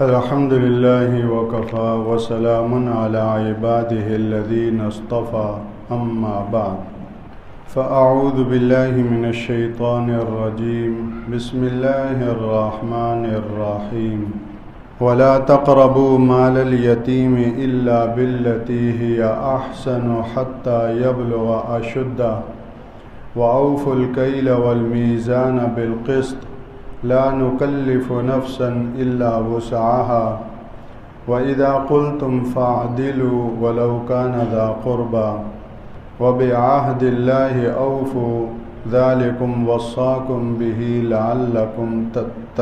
الحمد لله وكفى وسلام على عباده الذين اصطفى أما بعد فأعوذ بالله من الشيطان الرجيم بسم الله الرحمن الرحيم ولا تقربوا مال اليتيم إلا بالتي هي أحسن حتى يبلغ أشده وأوفوا الكيل والميزان بالقسط لا نكلف نفسا إلا وسعها وإذا قلتم فاعدلوا ولو كان ذا قربى وبعهد الله أوفوا ذلكم وصاكم به لعلكم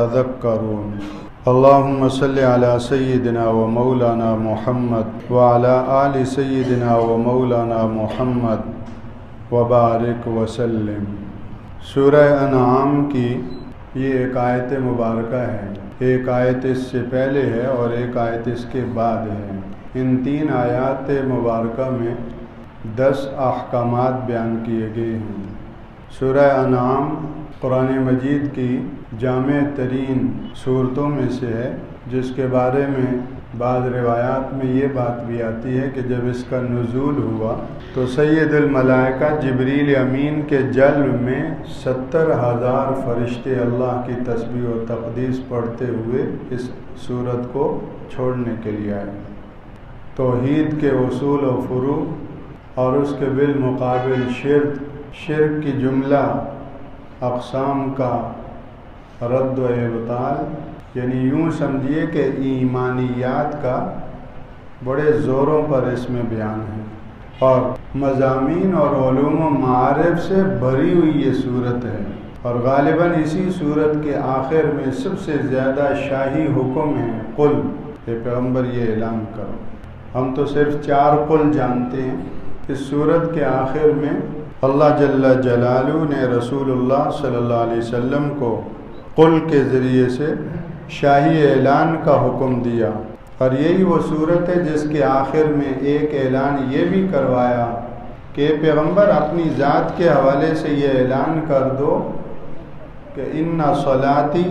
تذكرون اللهم صل على سيدنا ومولانا محمد وعلى آل سيدنا ومولانا محمد وبارک وسلم۔ سورہ انعام کی یہ ایک آیت مبارکہ ہے، ایک آیت اس سے پہلے ہے اور ایک آیت اس کے بعد ہے۔ ان تین آیات مبارکہ میں 10 احکامات بیان کیے گئے ہیں۔ سورہ انعام قرآن مجید کی جامع ترین صورتوں میں سے ہے، جس کے بارے میں بعض روایات میں یہ بات بھی آتی ہے کہ جب اس کا نزول ہوا تو سید الملائکہ جبریل امین کے جلب میں 70,000 فرشتے اللہ کی تسبیح و تقدیس پڑھتے ہوئے اس سورت کو چھوڑنے کے لیے آئے۔ توحید کے اصول و فروع اور اس کے بالمقابل شرک کی جملہ اقسام کا رد و ابطال، یعنی یوں سمجھیے کہ ایمانیات کا بڑے زوروں پر اس میں بیان ہے، اور مضامین اور علوم و معارف سے بھری ہوئی یہ صورت ہے، اور غالباً اسی صورت کے آخر میں سب سے زیادہ شاہی حکم ہے قل، اے پیغمبر یہ اعلان کرو۔ ہم تو صرف 4 قل جانتے ہیں۔ اس صورت کے آخر میں اللہ جل جلالہ نے رسول اللہ صلی اللہ علیہ وسلم کو قل کے ذریعے سے شاہی اعلان کا حکم دیا، اور یہی وہ صورت ہے جس کے آخر میں ایک اعلان یہ بھی کروایا کہ پیغمبر اپنی ذات کے حوالے سے یہ اعلان کر دو کہ ان صلاتی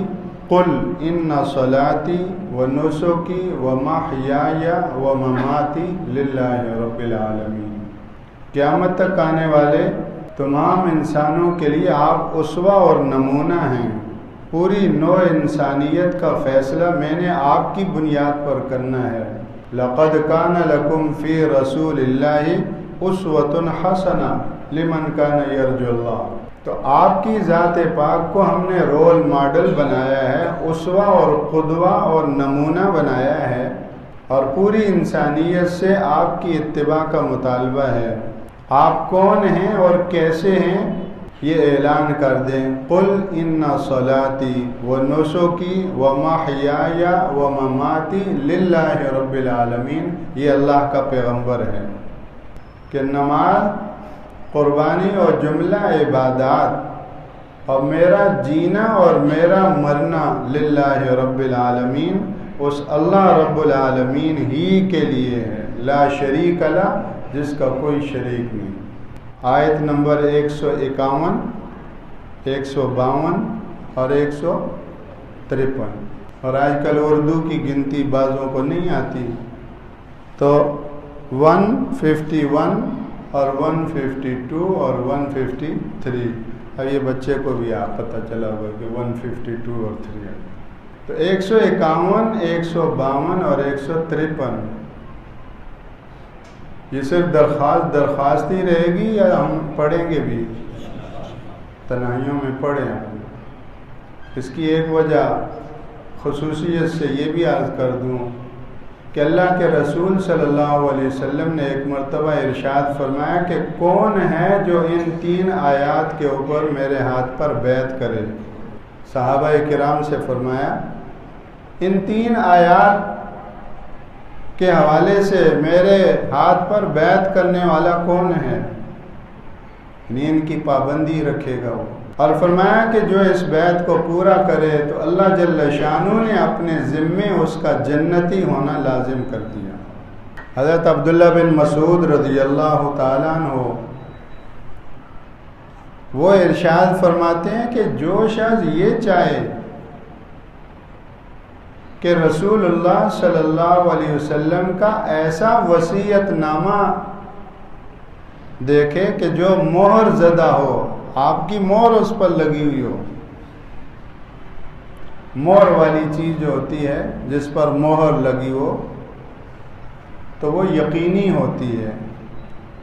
قل ان صلاتی و نسکی و محیای و مماتی للہ رب العالمین۔ قیامت تک آنے والے تمام انسانوں کے لیے آپ اسوہ اور نمونہ ہیں۔ پوری نوع انسانیت کا فیصلہ میں نے آپ کی بنیاد پر کرنا ہے۔ لقد کان لکم فی رسول اللہ اسوۃ حسنہ لمن کان یرجو اللہ۔ تو آپ کی ذات پاک کو ہم نے رول ماڈل بنایا ہے، اسوہ اور قدوہ اور نمونہ بنایا ہے، اور پوری انسانیت سے آپ کی اتباع کا مطالبہ ہے۔ آپ کون ہیں اور کیسے ہیں یہ اعلان کر دیں۔ قل ان صلاتی و نسکی و محیای و مماتی للہ رب العالمین۔ یہ اللہ کا پیغمبر ہے کہ نماز، قربانی اور جملہ عبادات اور میرا جینا اور میرا مرنا للہ رب العالمین، اس اللہ رب العالمین ہی کے لیے ہے، لا شریک لہ، جس کا کوئی شریک نہیں۔ آیت نمبر 151، 152 اور 153۔ اور آج کل اردو کی گنتی بعضوں کو نہیں آتی، تو 151 اور 152 اور 153۔ اب یہ بچے کو بھی آپ پتہ چلا ہوگا کہ 152 اور 3۔ تو 151، 152 اور 153 یہ صرف درخواست ہی رہے گی یا ہم پڑھیں گے بھی؟ تنہائیوں میں پڑھیں ہم۔ اس کی ایک وجہ خصوصیت سے یہ بھی عرض کر دوں کہ اللہ کے رسول صلی اللہ علیہ وسلم نے ایک مرتبہ ارشاد فرمایا کہ کون ہے جو ان 3 آیات کے اوپر میرے ہاتھ پر بیعت کرے؟ صحابہ کرام سے فرمایا ان 3 آیات کے حوالے سے میرے ہاتھ پر بیعت کرنے والا کون ہے؟ ان کی پابندی رکھے گا وہ، اور فرمایا کہ جو اس بیعت کو پورا کرے تو اللہ جل شانہ نے اپنے ذمے اس کا جنتی ہونا لازم کر دیا۔ حضرت عبداللہ بن مسعود رضی اللہ تعالیٰ عنہ وہ ارشاد فرماتے ہیں کہ جو شخص یہ چاہے کہ رسول اللہ صلی اللہ علیہ وسلم کا ایسا وصیت نامہ دیکھے کہ جو مہر زدہ ہو، آپ کی مہر اس پر لگی ہوئی ہو۔ مہر والی چیز جو ہوتی ہے جس پر مہر لگی ہو تو وہ یقینی ہوتی ہے،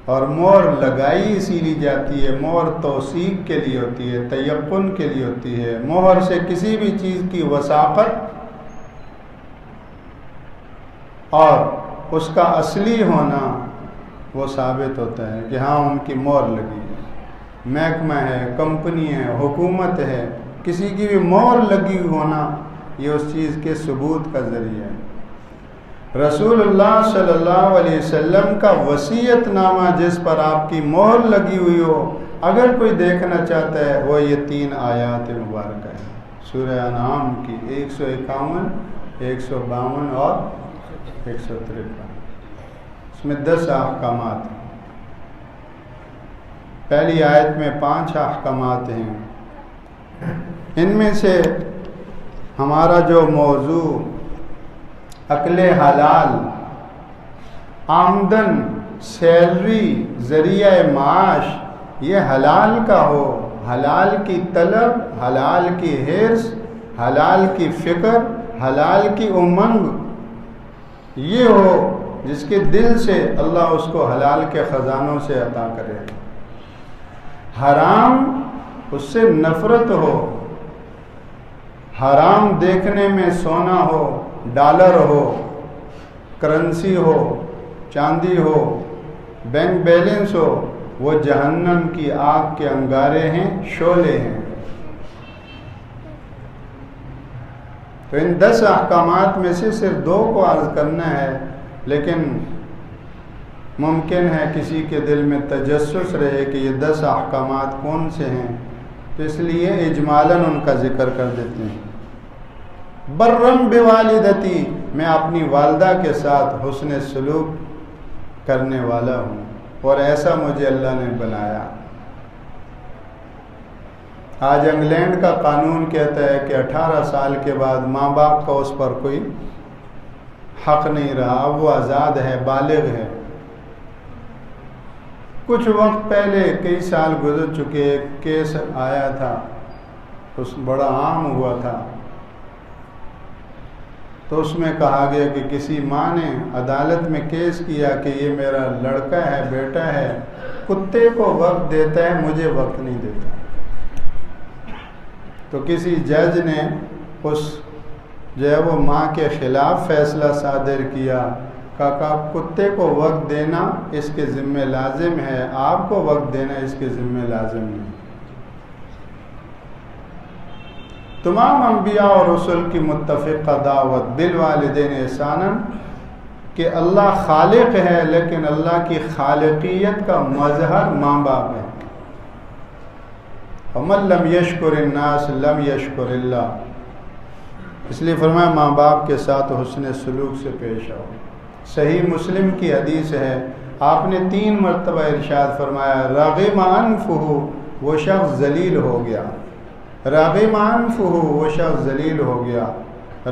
اور مہر لگائی اسی لیے جاتی ہے، مہر توثیق کے لیے ہوتی ہے، تیقن کے لیے ہوتی ہے۔ مہر سے کسی بھی چیز کی وثاقت اور اس کا اصلی ہونا وہ ثابت ہوتا ہے کہ ہاں ان کی مہر لگی ہے۔ محکمہ ہے، کمپنی ہے، حکومت ہے، کسی کی بھی مہر لگی ہونا یہ اس چیز کے ثبوت کا ذریعہ ہے۔ رسول اللہ صلی اللہ علیہ وسلم کا وصیت نامہ جس پر آپ کی مہر لگی ہوئی ہو، اگر کوئی دیکھنا چاہتا ہے وہ یہ 3 آیات مبارکہ ہیں، سورہ انعام کی 151، 152 اور 153۔ اس میں 10 احکامات ہیں۔ پہلی آیت میں 5 احکامات ہیں۔ ان میں سے ہمارا جو موضوع اکل حلال، آمدن، سیلری، ذریعہ معاش، یہ حلال کا ہو، حلال کی طلب، حلال کی حرص، حلال کی فکر، حلال کی امنگ، یہ ہو جس کے دل سے اللہ اس کو حلال کے خزانوں سے عطا کرے۔ حرام اس سے نفرت ہو، حرام دیکھنے میں سونا ہو، ڈالر ہو، کرنسی ہو، چاندی ہو، بینک بیلنس ہو، وہ جہنم کی آگ کے انگارے ہیں، شعلے ہیں۔ تو ان 10 احکامات میں سے صرف 2 کو عرض کرنا ہے، لیکن ممکن ہے کسی کے دل میں تجسس رہے کہ یہ 10 احکامات کون سے ہیں، تو اس لیے اجمالاً ان کا ذکر کر دیتے ہیں۔ برم بوالدتی، میں اپنی والدہ کے ساتھ حسن سلوک کرنے والا ہوں، اور ایسا مجھے اللہ نے بنایا۔ آج انگلینڈ کا قانون کہتا ہے کہ 18 سال کے بعد ماں باپ کا اس پر کوئی حق نہیں رہا، وہ آزاد ہے، بالغ ہے۔ کچھ وقت پہلے، کئی سال گزر چکے، ایک کیس آیا تھا، اس بڑا عام ہوا تھا، تو اس میں کہا گیا کہ کسی ماں نے عدالت میں کیس کیا کہ یہ میرا لڑکا ہے، بیٹا ہے، کتے کو وقت دیتا ہے، مجھے وقت نہیں دیتا۔ تو کسی جج نے اس جو ہے وہ ماں کے خلاف فیصلہ صادر کیا، کہا کتے کو وقت دینا اس کے ذمہ لازم ہے، آپ کو وقت دینا اس کے ذمہ لازم نہیں۔ تمام انبیاء اور رسول کی متفقہ دعوت بالوالدین احسانا کہ اللہ خالق ہے، لیکن اللہ کی خالقیت کا مظہر ماں باپ ہے۔ وَمَن لَّمْ يَشْكُرِ النَّاسِ لَمْ يَشْكُرِ اللَّهِ، اس لیے فرمایا ماں باپ کے ساتھ حسن سلوک سے پیش آؤ۔ صحیح مسلم کی حدیث ہے، آپ نے 3 مرتبہ ارشاد فرمایا رغم انفہ، وہ شخص ذلیل ہو گیا، راغم انفہ، وہ شخص ذلیل ہو گیا،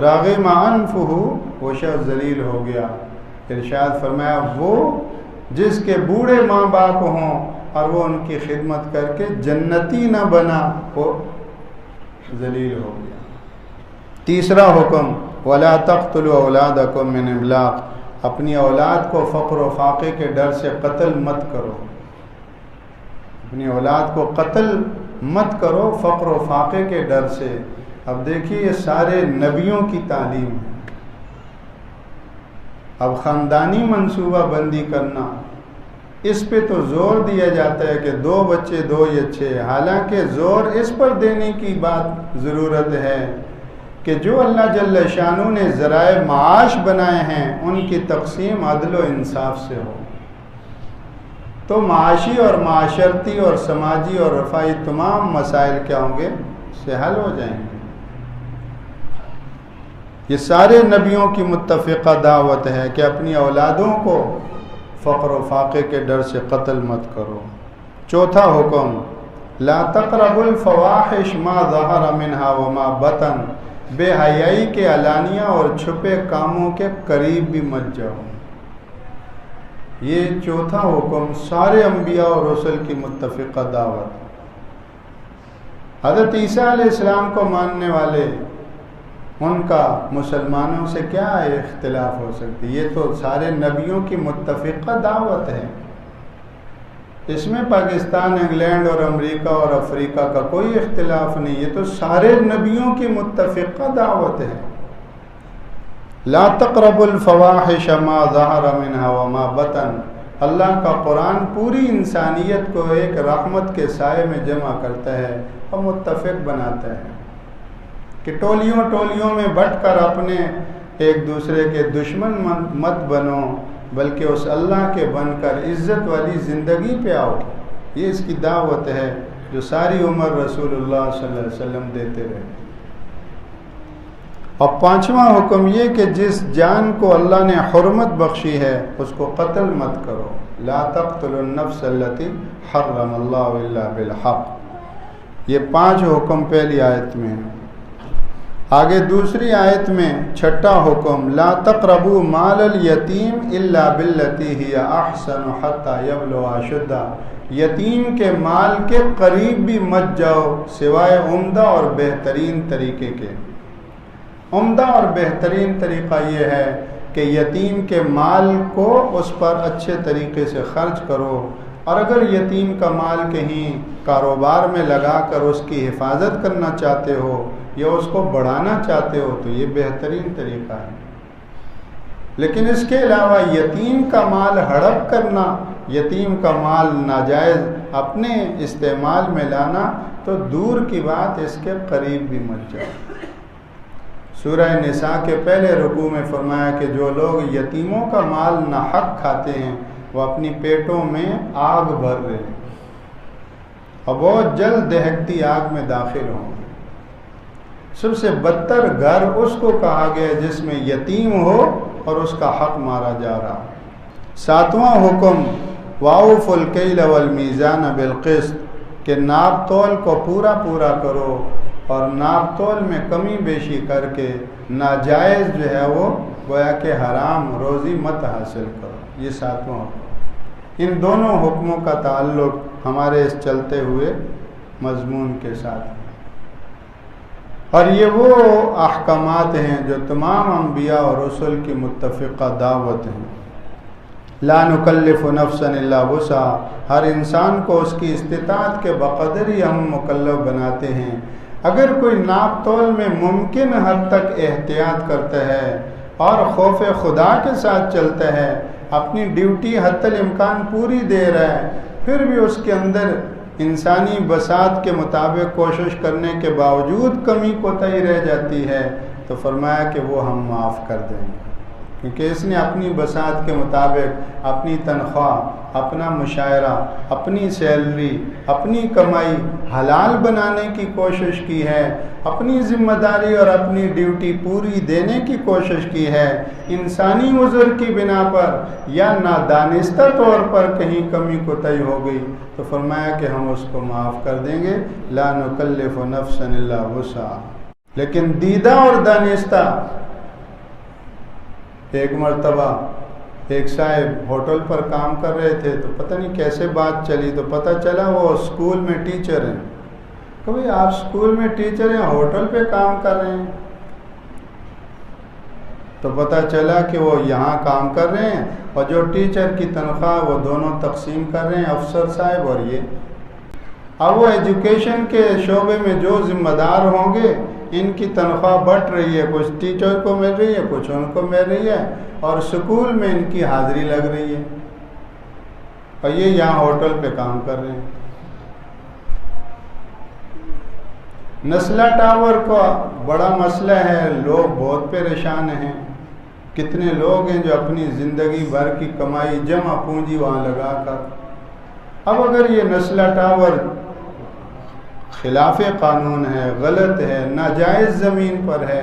راغم انفہ، وہ شخص ذلیل ہو گیا۔ ارشاد فرمایا وہ جس کے بوڑھے ماں باپ ہوں اور وہ ان کی خدمت کر کے جنتی نہ بنا، وہ ذلیل ہو گیا۔ تیسرا حکم وَلَا تَقْتُلُوا أَوْلَادَكُم مِّنْ إِمْلَاقٍ، اپنی اولاد کو فقر و فاقے کے ڈر سے قتل مت کرو، اپنی اولاد کو قتل مت کرو فقر و فاقے کے ڈر سے۔ اب دیکھیے یہ سارے نبیوں کی تعلیم ہے۔ اب خاندانی منصوبہ بندی کرنا، اس پہ تو زور دیا جاتا ہے کہ 2 بچے 2 ہی اچھے، حالانکہ زور اس پر دینے کی بات ضرورت ہے کہ جو اللہ جل شانہ نے ذرائع معاش بنائے ہیں ان کی تقسیم عدل و انصاف سے ہو، تو معاشی اور معاشرتی اور سماجی اور رفاہی تمام مسائل کیا ہوں گے، سے حل ہو جائیں گے۔ یہ سارے نبیوں کی متفقہ دعوت ہے کہ اپنی اولادوں کو فقر و فاقے کے ڈر سے قتل مت کرو۔ چوتھا حکم لا تقربوا الفواحش ما ظہر منها وما بطن، بے حیائی کے علانیہ اور چھپے کاموں کے قریب بھی مت جاؤ۔ یہ چوتھا حکم سارے انبیاء اور رسل کی متفقہ دعوت۔ حضرت عیسیٰ علیہ السلام کو ماننے والے، ان کا مسلمانوں سے کیا اختلاف ہو سکتی؟ یہ تو سارے نبیوں کی متفقہ دعوت ہے۔ اس میں پاکستان، انگلینڈ اور امریکہ اور افریقہ کا کوئی اختلاف نہیں، یہ تو سارے نبیوں کی متفقہ دعوت ہے۔ لا تقربوا الفواحش ما ظہر منها وما بطن۔ اللہ کا قرآن پوری انسانیت کو ایک رحمت کے سائے میں جمع کرتا ہے اور متفق بناتا ہے کہ ٹولیوں ٹولیوں میں بٹ کر اپنے ایک دوسرے کے دشمن مت بنو، بلکہ اس اللہ کے بن کر عزت والی زندگی پہ آؤ۔ یہ اس کی دعوت ہے جو ساری عمر رسول اللہ صلی اللہ علیہ وسلم دیتے رہے۔ اور پانچواں حکم یہ کہ جس جان کو اللہ نے حرمت بخشی ہے اس کو قتل مت کرو۔ لا تقتلوا النفس التي حرم اللہ الا بالحق۔ یہ 5 حکم پہلی آیت میں۔ آگے دوسری آیت میں چھٹا حکم، لا تقربوا مال الیتیم الا باللتی ہی احسن حتی یبلغ اشدہ۔ یتیم کے مال کے قریب بھی مت جاؤ سوائے عمدہ اور بہترین طریقے کے۔ عمدہ اور بہترین طریقہ یہ ہے کہ یتیم کے مال کو اس پر اچھے طریقے سے خرچ کرو، اور اگر یتیم کا مال کہیں کاروبار میں لگا کر اس کی حفاظت کرنا چاہتے ہو یا اس کو بڑھانا چاہتے ہو تو یہ بہترین طریقہ ہے۔ لیکن اس کے علاوہ یتیم کا مال ہڑپ کرنا، یتیم کا مال ناجائز اپنے استعمال میں لانا تو دور کی بات، اس کے قریب بھی مت جاؤ۔ سورہ نساء کے پہلے رکوع میں فرمایا کہ جو لوگ یتیموں کا مال ناحق کھاتے ہیں وہ اپنی پیٹوں میں آگ بھر رہے ہیں اور بہت جلد دہکتی آگ میں داخل ہوں گے۔ سب سے بدتر گھر اس کو کہا گیا جس میں یتیم ہو اور اس کا حق مارا جا رہا۔ 7واں حکم، وَأَوْفُوا الْكَيْلَ وَالْمِيزَانَ بِالْقِسْطِ، کہ ناپ تول کو پورا کرو اور ناپ تول میں کمی بیشی کر کے ناجائز جو ہے وہ گویا کہ حرام روزی مت حاصل کرو۔ یہ 7واں حکم۔ ان دونوں حکموں کا تعلق ہمارے اس چلتے ہوئے مضمون کے ساتھ ہے، اور یہ وہ احکامات ہیں جو تمام انبیاء اور رسل کی متفقہ دعوت ہیں۔ لا نکلف نفسا الا وسعها، ہر انسان کو اس کی استطاعت کے بقدر ہی ہم مکلف بناتے ہیں۔ اگر کوئی ناپ تول میں ممکن حد تک احتیاط کرتا ہے اور خوف خدا کے ساتھ چلتا ہے، اپنی ڈیوٹی حتی الامکان پوری دے رہا ہے، پھر بھی اس کے اندر انسانی بساط کے مطابق کوشش کرنے کے باوجود کمی کوتاہی رہ جاتی ہے، تو فرمایا کہ وہ ہم معاف کر دیں گے، کیونکہ اس نے اپنی بساط کے مطابق اپنی تنخواہ، اپنا مشاعرہ، اپنی سیلری، اپنی کمائی حلال بنانے کی کوشش کی ہے، اپنی ذمہ داری اور اپنی ڈیوٹی پوری دینے کی کوشش کی ہے۔ انسانی عذر کی بنا پر یا نادانستہ طور پر کہیں کمی کوتاہی ہو گئی تو فرمایا کہ ہم اس کو معاف کر دیں گے۔ لا نکلف نفسا الا وسعها۔ لیکن دیدہ اور دانستہ، ایک مرتبہ ایک صاحب ہوٹل پر کام کر رہے تھے تو پتہ نہیں کیسے بات چلی تو پتہ چلا وہ اسکول میں ٹیچر ہیں۔ کہ بھئی آپ اسکول میں ٹیچر ہیں، ہوٹل پہ کام کر رہے ہیں؟ تو پتہ چلا کہ وہ یہاں کام کر رہے ہیں اور جو ٹیچر کی تنخواہ وہ دونوں تقسیم کر رہے ہیں، افسر صاحب اور یہ۔ اب وہ ایجوکیشن کے شعبے میں جو ذمہ دار ہوں گے، ان کی تنخواہ بٹ رہی ہے، کچھ ٹیچر کو مل رہی ہے، کچھ ان کو مل رہی ہے، اور اسکول میں ان کی حاضری لگ رہی ہے، اور یہ یہاں ہوٹل پہ کام کر رہے ہیں۔ نسلہ ٹاور کا بڑا مسئلہ ہے، لوگ بہت پریشان ہیں۔ کتنے لوگ ہیں جو اپنی زندگی بھر کی کمائی جمع پونجی وہاں لگا کر، اب اگر یہ نسلہ ٹاور خلاف قانون ہے، غلط ہے، ناجائز زمین پر ہے،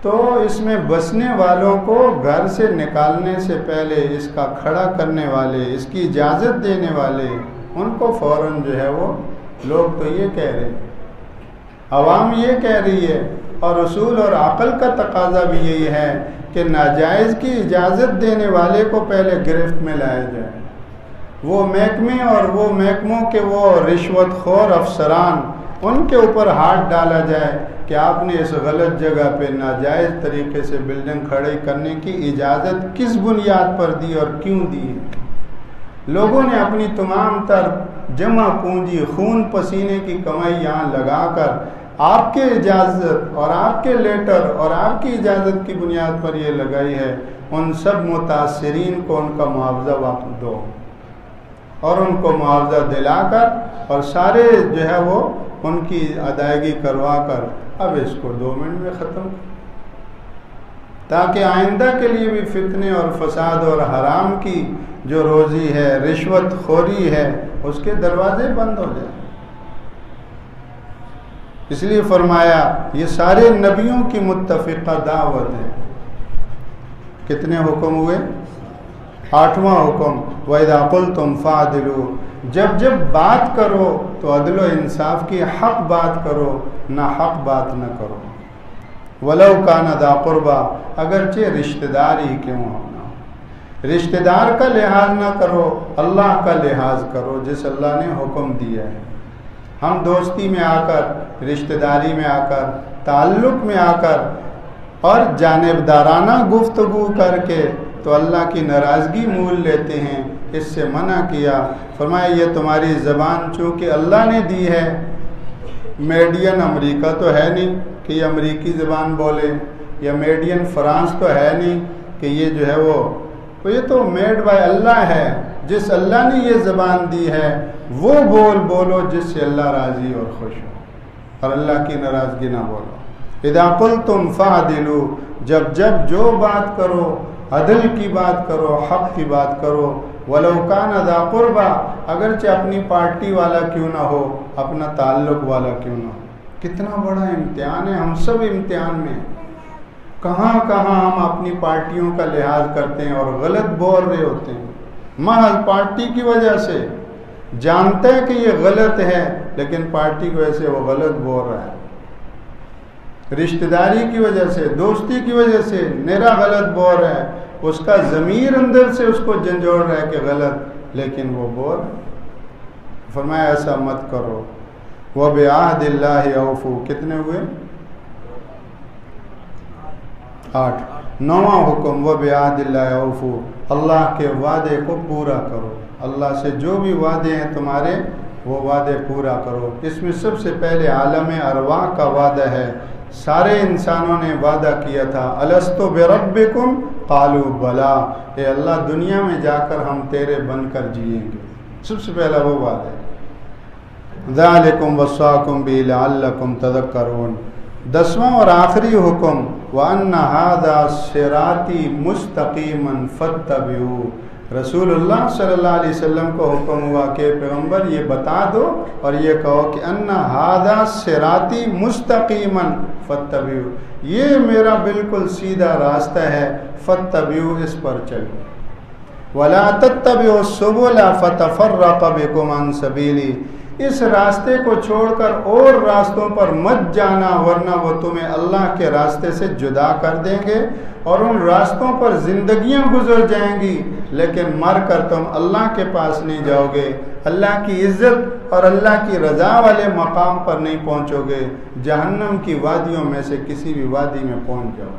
تو اس میں بسنے والوں کو گھر سے نکالنے سے پہلے اس کا کھڑا کرنے والے، اس کی اجازت دینے والے، ان کو فوراً جو ہے وہ لوگ تو یہ کہہ رہے ہیں، عوام یہ کہہ رہی ہے، اور اصول اور عقل کا تقاضا بھی یہی ہے کہ ناجائز کی اجازت دینے والے کو پہلے گرفت میں لایا جائے، وہ محکمے اور وہ محکموں کے وہ رشوت خور افسران، ان کے اوپر ہاتھ ڈالا جائے کہ آپ نے اس غلط جگہ پہ ناجائز طریقے سے بلڈنگ کھڑی کرنے کی اجازت کس بنیاد پر دی اور کیوں دی ہے۔ لوگوں نے اپنی تمام تر جمع پونجی، خون پسینے کی کمائی یہاں لگا کر آپ کے اجازت اور آپ کے لیٹر اور آپ کی اجازت کی بنیاد پر یہ لگائی ہے، ان سب متاثرین کو ان کا معاوضہ واپس دو اور ان کو معاوضہ دلا کر اور سارے جو ہے وہ ان کی ادائیگی کروا کر اب اس کو 2 منٹ میں ختم کر، تاکہ آئندہ کے لیے بھی فتنے اور فساد اور حرام کی جو روزی ہے، رشوت خوری ہے، اس کے دروازے بند ہو جائیں۔ اس لیے فرمایا یہ سارے نبیوں کی متفقہ دعوت ہے۔ کتنے حکم ہوئے؟ 8واں حکم، وَإِذَا قُلْتُمْ فَعْدِلُوا، جب بات کرو تو عدل و انصاف کی حق بات کرو، نہ حق بات نہ کرو، وَلَوْ كَانَ ذَا قُرْبَى، اگرچہ رشتہ دار ہی کیوں ہونا، رشتہ دار کا لحاظ نہ کرو، اللہ کا لحاظ کرو جس اللہ نے حکم دیا ہے۔ ہم دوستی میں آ کر، رشتہ داری میں آ کر، تعلق میں آ کر اور جانبدارانہ گفتگو کر کے تو اللہ کی ناراضگی مول لیتے ہیں، اس سے منع کیا۔ فرمایا یہ تمہاری زبان چونکہ اللہ نے دی ہے، میڈین امریکہ تو ہے نہیں کہ یہ امریکی زبان بولے، یا میڈین فرانس تو ہے نہیں کہ یہ جو ہے وہ یہ تو میڈ بائی اللہ ہے، جس اللہ نے یہ زبان دی ہے وہ بولو جس سے اللہ راضی اور خوش ہو، اور اللہ کی ناراضگی نہ بولو۔ اذا قلتم فعدلوا، جب جو بات کرو عدل کی بات کرو، حق کی بات کرو، ولو کان ذا قربا، اگرچہ اپنی پارٹی والا کیوں نہ ہو، اپنا تعلق والا کیوں نہ ہو۔ کتنا بڑا امتحان ہے، ہم سب امتحان میں ہیں۔ کہاں ہم اپنی پارٹیوں کا لحاظ کرتے ہیں اور غلط بول رہے ہوتے ہیں، محض پارٹی کی وجہ سے جانتے ہیں کہ یہ غلط ہے لیکن پارٹی کی وجہ سے وہ غلط بول رہا ہے، رشتہ داری کی وجہ سے، دوستی کی وجہ سے میرا غلط بول رہا ہے، اس کا ضمیر اندر سے اس کو جھنجھوڑ رہا ہے کہ غلط، لیکن وہ بول رہا ہے۔ فرمایا ایسا مت کرو۔ وَبِعَهْدِ اللَّهِ أَوْفُوا، کتنے ہوئے؟ 8۔ 9واں حکم، وَبِعَهْدِ اللَّهِ أَوْفُوا، اللہ کے وعدے کو پورا کرو، اللہ سے جو بھی وعدے ہیں تمہارے وہ وعدے پورا کرو۔ اس میں سب سے پہلے عالم ارواح کا وعدہ ہے، سارے انسانوں نے وعدہ کیا تھا، الست بربکم قالوا بلا، اے اللہ دنیا میں جا کر ہم تیرے بن کر جئیں گے، سب سے پہلا وہ وعدہ ہے۔ ذالکم وصاکم بہ لعلکم تذکرون۔ 10واں اور آخری حکم، وَأَنَّ هَذَا صِرَاطِي مُسْتَقِيمًا فَاتَّبِعُوهُ، رسول اللہ صلی اللہ علیہ وسلم کو حکم ہوا کہ پیغمبر یہ بتا دو اور یہ کہو کہ ان ھذا صراطی مستقیما فاتبعوا، یہ میرا بالکل سیدھا راستہ ہے، فاتبعوا، اس پر چلو، ولا تتبعوا السبل فتفرق بكم عن سبیلی، اس راستے کو چھوڑ کر اور راستوں پر مت جانا ورنہ وہ تمہیں اللہ کے راستے سے جدا کر دیں گے اور ان راستوں پر زندگیاں گزر جائیں گی لیکن مر کر تم اللہ کے پاس نہیں جاؤ گے، اللہ کی عزت اور اللہ کی رضا والے مقام پر نہیں پہنچو گے، جہنم کی وادیوں میں سے کسی بھی وادی میں پہنچ جاؤ۔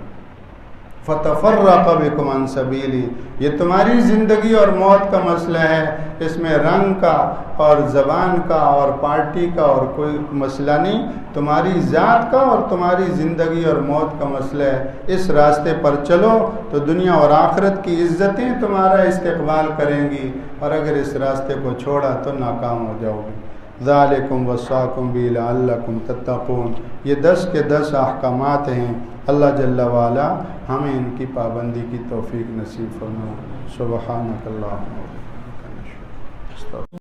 فتفرق بكم عن سبیلی، یہ تمہاری زندگی اور موت کا مسئلہ ہے، اس میں رنگ کا اور زبان کا اور پارٹی کا اور کوئی مسئلہ نہیں، تمہاری ذات کا اور تمہاری زندگی اور موت کا مسئلہ ہے۔ اس راستے پر چلو تو دنیا اور آخرت کی عزتیں تمہارا استقبال کریں گی، اور اگر اس راستے کو چھوڑا تو ناکام ہو جاؤ گے۔ ذالکم وصاکم بہ لعلکم تتقون، یہ 10 کے 10 احکامات ہیں، اللہ جل وعلا ہمیں ان کی پابندی کی توفیق نصیب فرمائے۔ سبحانک اللہم و بحمدک۔